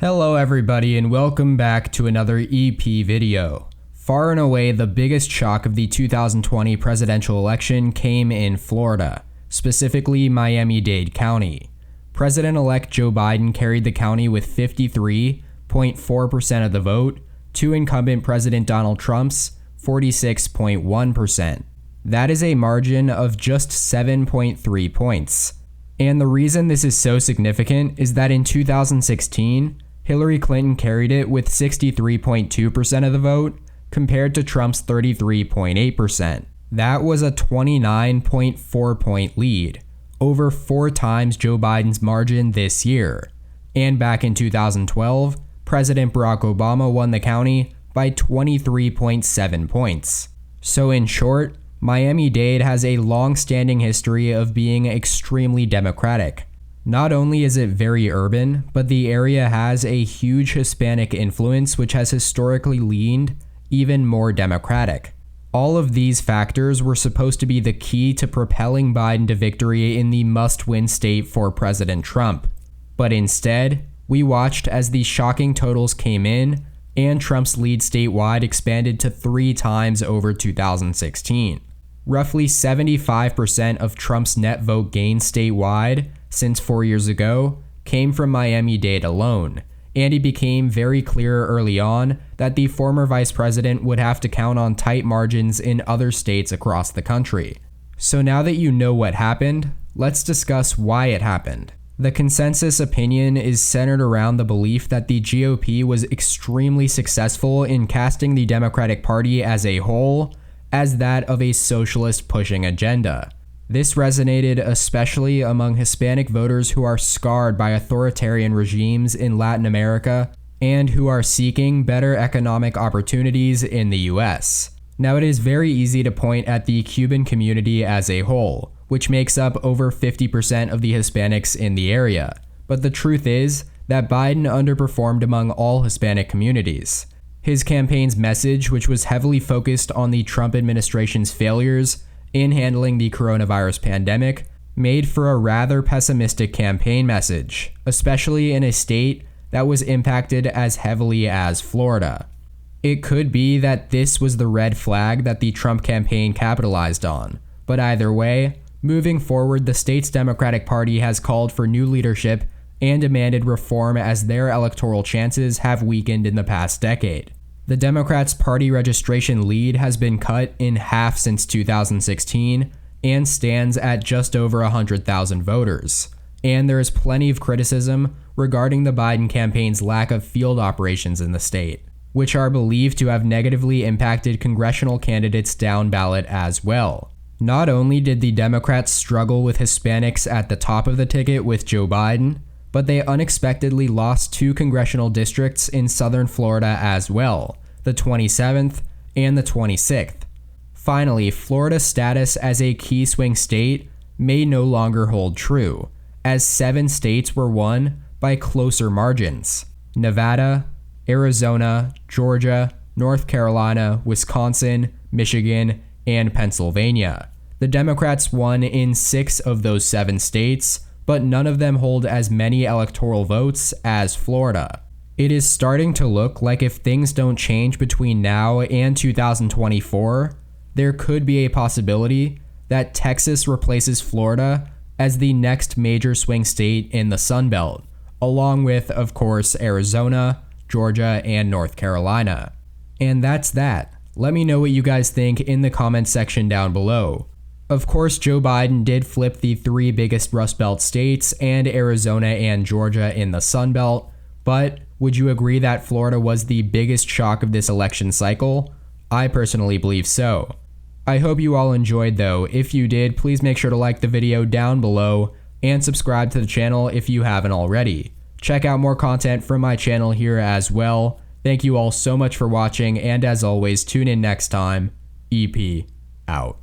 Hello everybody and welcome back to another EP video. Far and away the biggest shock of the 2020 presidential election came in Florida, specifically Miami-Dade County. President-elect Joe Biden carried the county with 53.4% of the vote to incumbent President Donald Trump's 46.1%. That is a margin of just 7.3 points. And the reason this is so significant is that in 2016, Hillary Clinton carried it with 63.2% of the vote compared to Trump's 33.8%. That was a 29.4 point lead, over 4 times Joe Biden's margin this year. And back in 2012, President Barack Obama won the county by 23.7 points. So in short, Miami-Dade has a long-standing history of being extremely Democratic. Not only is it very urban, but the area has a huge Hispanic influence which has historically leaned even more Democratic. All of these factors were supposed to be the key to propelling Biden to victory in the must-win state for President Trump. But instead, we watched as the shocking totals came in and Trump's lead statewide expanded to 3 times over 2016. Roughly 75% of Trump's net vote gain statewide since 4 years ago came from Miami-Dade alone, and it became very clear early on that the former vice president would have to count on tight margins in other states across the country. So now that you know what happened, let's discuss why it happened. The consensus opinion is centered around the belief that the GOP was extremely successful in casting the Democratic Party as a whole as that of a socialist pushing agenda. This resonated especially among Hispanic voters who are scarred by authoritarian regimes in Latin America and who are seeking better economic opportunities in the US. Now, it is very easy to point at the Cuban community as a whole, which makes up over 50% of the Hispanics in the area. But the truth is that Biden underperformed among all Hispanic communities. His campaign's message, which was heavily focused on the Trump administration's failures in handling the coronavirus pandemic, made for a rather pessimistic campaign message, especially in a state that was impacted as heavily as Florida. It could be that this was the red flag that the Trump campaign capitalized on, but either way, moving forward, the state's Democratic Party has called for new leadership and demanded reform as their electoral chances have weakened in the past decade. The Democrats' party registration lead has been cut in half since 2016 and stands at just over 100,000 voters. And there is plenty of criticism regarding the Biden campaign's lack of field operations in the state, which are believed to have negatively impacted congressional candidates down ballot as well. Not only did the Democrats struggle with Hispanics at the top of the ticket with Joe Biden, but they unexpectedly lost 2 congressional districts in southern Florida as well, the 27th and the 26th. Finally, Florida's status as a key swing state may no longer hold true, as 7 states were won by closer margins: Nevada, Arizona, Georgia, North Carolina, Wisconsin, Michigan, and Pennsylvania. The Democrats won in 6 of those 7 states, but none of them hold as many electoral votes as Florida. It is starting to look like if things don't change between now and 2024, there could be a possibility that Texas replaces Florida as the next major swing state in the Sun Belt, along with, of course, Arizona, Georgia, and North Carolina. And that's that. Let me know what you guys think in the comments section down below. Of course, Joe Biden did flip the 3 biggest Rust Belt states and Arizona and Georgia in the Sun Belt, but would you agree that Florida was the biggest shock of this election cycle? I personally believe so. I hope you all enjoyed though. If you did, please make sure to like the video down below and subscribe to the channel if you haven't already. Check out more content from my channel here as well. Thank you all so much for watching, and as always, tune in next time. EP out.